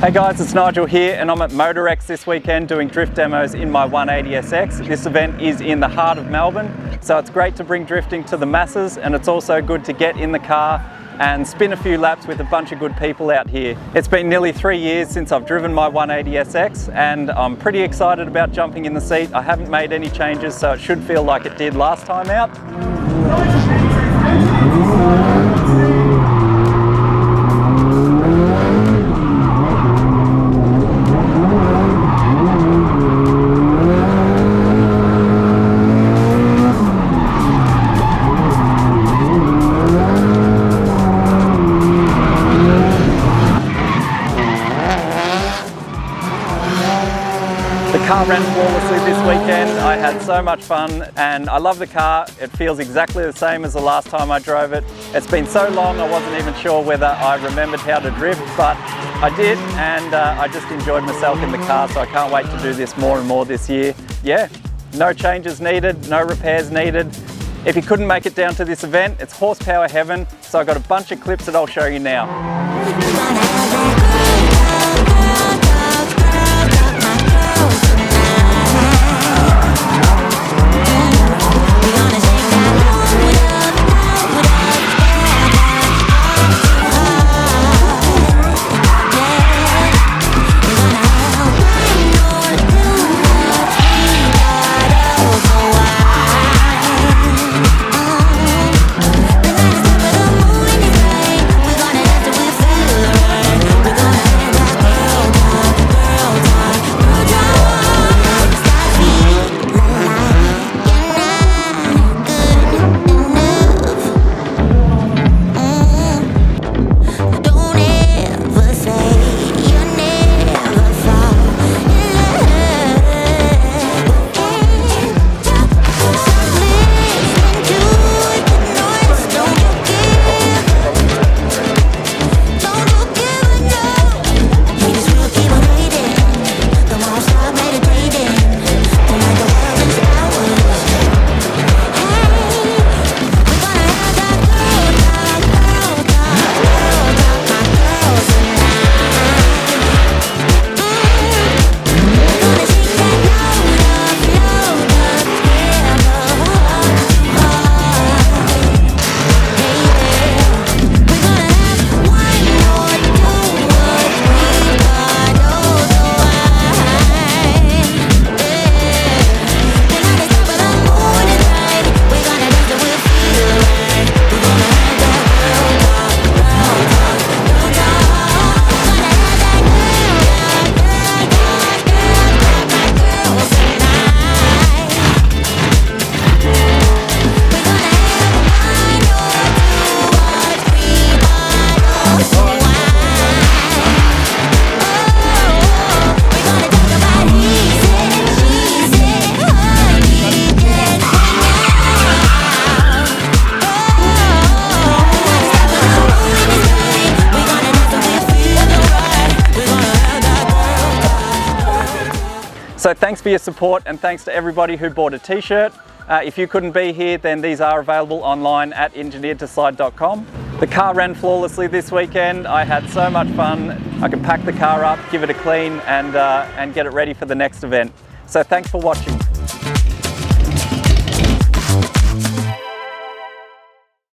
Hey guys, it's Nigel here and I'm at MotorEx this weekend doing drift demos in my 180SX. This event is in the heart of Melbourne, so it's great to bring drifting to the masses, and it's also good to get in the car and spin a few laps with a bunch of good people out here. It's been nearly 3 years since I've driven my 180SX and I'm pretty excited about jumping in the seat. I haven't made any changes, so it should feel like it did last time out. The car ran flawlessly this weekend. I had so much fun and I love the car. It feels exactly the same as the last time I drove it. It's been so long I wasn't even sure whether I remembered how to drift, but I did, and I just enjoyed myself in the car, so I can't wait to do this more and more this year. Yeah, no changes needed, no repairs needed. If you couldn't make it down to this event, it's horsepower heaven, so I've got a bunch of clips that I'll show you now. So thanks for your support, and thanks to everybody who bought a t-shirt. If you couldn't be here, then these are available online at engineeredtoslide.com. The car ran flawlessly this weekend. I had so much fun. I can pack the car up, give it a clean, and get it ready for the next event. So thanks for watching.